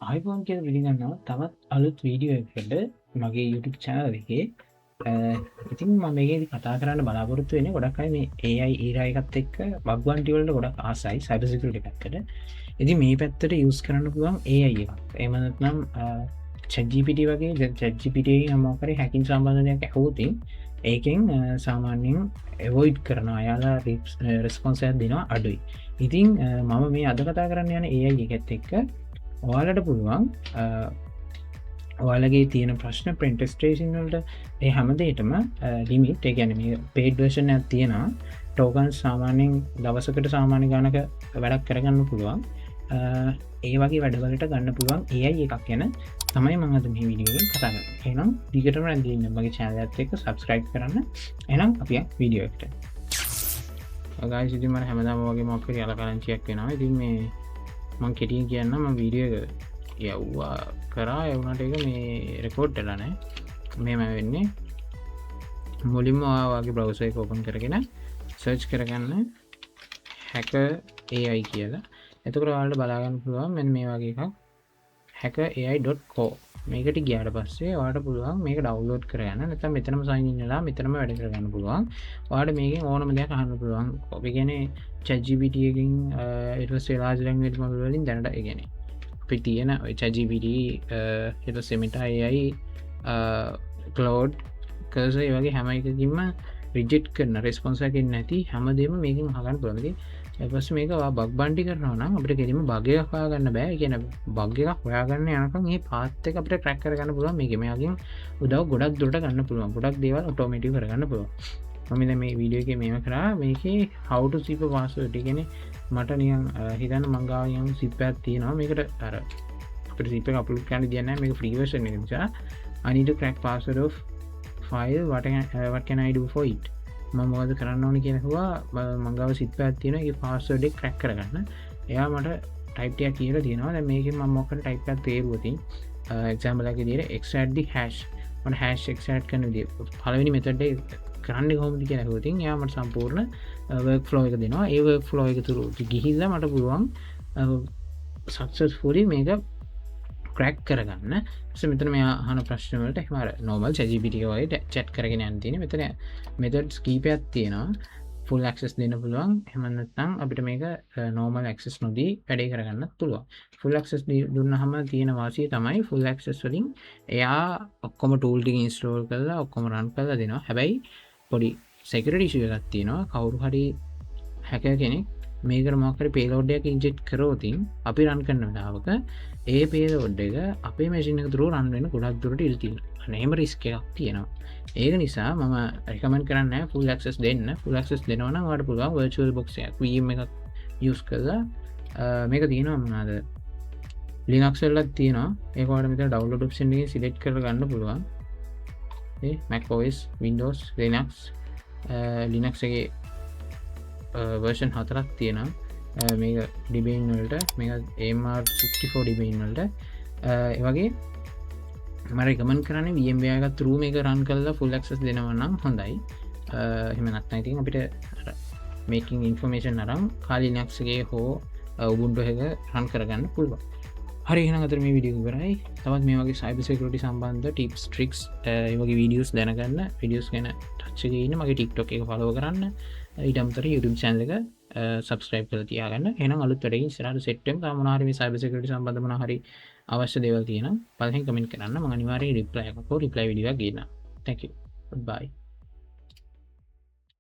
ආයිබෝන් කියල පිළිගන්නවා තවත් අලුත් වීඩියෝ එකට මගේ YouTube චැනල එකේ ඉතින් ම මේකෙදි කතා කරන්න බලාපොරත්තු වෙන ගොඩක්යි මේ AI ඒරයකත් එක්ක බක්වන්ටිවලට ගොඩක් ආසයි සයිබසිකට පැත්තට ඉදි මේ පැත්තට යස් කරන්න පුළුවන් AI එකක් එමනත්නම් චජිපිට වගේ චජිපිට මෝකර හැකින් සම්බන්ධනයක් ඇහෝතින් ඒකෙන් සාමාන්‍යයෙන් එවෝයිඩ් කරන අයාලා රෙස්පොන්සයක් දෙනවා අඩුයි ඉතින් මම මේ අද කතා කරන්න යන AI එකත් එක්ක ඔයාලට පුළුවන් ඔයාලගේ තියෙන ප්‍රශ්න ප්‍රෙන්ටස්ටේෂන්වලට ඒ හැමදේටම ලිමිට් ගැන පේඩ් වර්ෂණ තියෙනවා ටෝකන් සාමාන්‍යෙන් දවසකට සාමාන්‍ය ගානක වැඩක් කරගන්න පුළුවන් ඒ වගේ වැඩවලට ගන්න පුළුවන් ඒයි එකක් ගැන තමයි මඟද මේ විඩියෝෙන් කතාගන්න එනම් දිගටම ඇදන්න මගේ චානලත් එක සබස්ක්‍රයිබ් කරන්න එනම් අපිය වීඩියෝ එකට ගයි සිතිමට හැමදාම වගේ මොක්කර යල කරංචියක් වෙනවා ඉතින් මේ මං කෙටියෙන් කියන්න ම වීඩියෝ යව්වා කරා එවුනට එක මේ රෙකෝඩ්ටලනෑ මෙම වෙන්නේ මුලින්ම වගේ බ්‍රවසය කෝපන් කරගෙන සර්ච් කරගන්න හැක AI කියලා එතකට වාලට බලාගන්න පුළුවන් මෙ මේ වගේ එකක් හැක AI.කෝ මේකට ගියාට පස්සේ වාට පුළුවන් මේක ඩව්ලෝඩ් කරගන්න නැත මෙතනම සයින්නලා මෙතනම වැඩ කරගන්න පුළුවන් වාට මේක ඕනම දෙයක් අහන්න පුළුවන් ඔබ ගැන චජිපිටියකින් ඉටස් වෙලාජ ලංගට මගවලින් දැනට ගැන අපි තියෙන චජිපිට එට සෙමිටයි කලෝඩ් කරස වගේ හැම එකකින්ම රිජෙට් කරන රෙස්පොන්සකින් නැති හැමදේම මේකින් හගන්න පුළමති එපස් මේක බක් බන්ඩි කරනවා අපට කෙරීම භගයකා ගන්න බෑ කියන භග්‍යයක් හොයාගන්න යනකම් ඒ පාත්තක අපට ට්‍රැක් කරගන්න පුළුවන් මේකමයාගින් උදව ගොඩක් දුරට ගන්න පුළුවන් ගොඩක් දේවල් ඔටෝමටි කරගන්න පුළුවන් මමිද මේ වීඩියෝ එක මේම කරා මේක හවුට සිප පාසටගෙන මට නියන් හිතන්න මංගාවයන් සිප්පත් තියෙනවා මේකට අර සිප අපපු කන දියන්න මේ ්‍රීවර්ෂණ නිසා අනිට ක්‍රක් පාසඩ file what can I do for it මමවද කරන්න ඕන කියනකවා මංගව සිත් ඇත්තියෙන ඒ පාස්සඩෙක් ක්‍රැක් කරගන්න එයා මට ටයිප්ටයක් කියල තියෙනවා මේක මොකට ටයිප්ක් තේරුවතින් එක්සම්බලක දිර එක්ඩි හැෂ් මට හැෂ් එක්ට කන ද පලවෙනි මෙතට කරන්න හොමති කියෙන හොතින් යාමට සම්පූර්ණ වර්ක් ෆ්ලෝ එක දෙනවා ඒ ෆ්ලෝ එක තුරු ගිහිල්ල මට පුළුවන් සක්සස් ෆුරි මේක ක්‍රැක් කරගන්න මෙතන මේ හන ප්‍රශ්නවලට හමර නොමල් චජිපිටිකවයි චැට් කරගෙන ඇන්තින මෙතන මෙතඩ් කීපයක් තියෙනවා ෆුල් ක්සස් දෙන්න පුළුවන් හමනත්තම් අපිට මේක නෝමල් ක්සස් නොදී වැඩේ කරගන්න පුළුව ෆුල් ක්සස් දුන්න හම තියෙන වාසී තමයි ෆුල් ක්සස් වලින් එයා ඔක්කොම ටූල්ටි ඉන්ස්ටෝල් කරලා ඔක්කොම රන් කරලා දෙනවා හැබැයි පොඩි සෙකරටිශයගත් තියෙනවා කවුරු හරි හැක කෙනෙක් මේකට මොකර පේලෝඩ්ඩයක් ඉන්ජෙට් කරෝතින් අපි රන් කරන්න වෙලාවක ඒ පේලෝඩ් එක අපේ මැසින තුරු රන්වෙන ගොඩක් දුරට ඉල්තිල් නේම රිස්ක එකක් තියෙනවා ඒක නිසා මම රකමන් කරන්න ෆුල් ක්සස් දෙන්න ෆුල් ක්සස් දෙනවන වට පුළුවන් වර්චුවල් බොක්ෂයක් වීම එකක් යස් කරලා මේක තියෙනවා මනාද ලිනක්සල්ලත් තියෙනවා ඒකට මෙත ඩවලෝඩ් ඔප්ෂන්ගේ සිලෙක්් කර ගන්න පුළුවන් මැක්ෝස් වින්ඩෝස් ලිනක්ස් ලිනක්සගේ වර්ෂන් හතරක් තියෙනවා මේක ඩිබයින් වලට මේ ඒමR64 ඩිබයින් වලට වගේ මර ගමන් කරන වියම්වයාග තරූ මේක රන් කල්ලා ෆුල් ක්සස් දෙනවන්නම් හොඳයි එම නත්නයිතින් අපිට මේකින් ඉන්ෆර්මේෂන් අරම් කාලිනක්සගේ හෝ උබුන්ටහක රන් කරගන්න පුළුව හරිහන අතර මේ විඩියු කරයි තවත් මේ වගේ සයිබසෙකරටි සම්බන්ධ ටිප්ස් ට්‍රික්ස් වගේ වීඩියස් දැනගන්න විඩියස් ගැන ටච්චගන්න මගේ ටික්ටොක් එක පලව කරන්න ඉඩම්තර YouTube චැනල එක සබස්ක්‍රයිබ් කර තියාගන්න එන අලුත්තටකින් සරට සෙට්ටම් මනාරම සයිබසකට සම්බඳමන හරි අවශ්‍ය දෙවල් තියෙන පලහ කමෙන්ට කරන්න මනිවාරය රිප්ලයකෝ රිප්ලයි විඩිය ගන්න තැක බයි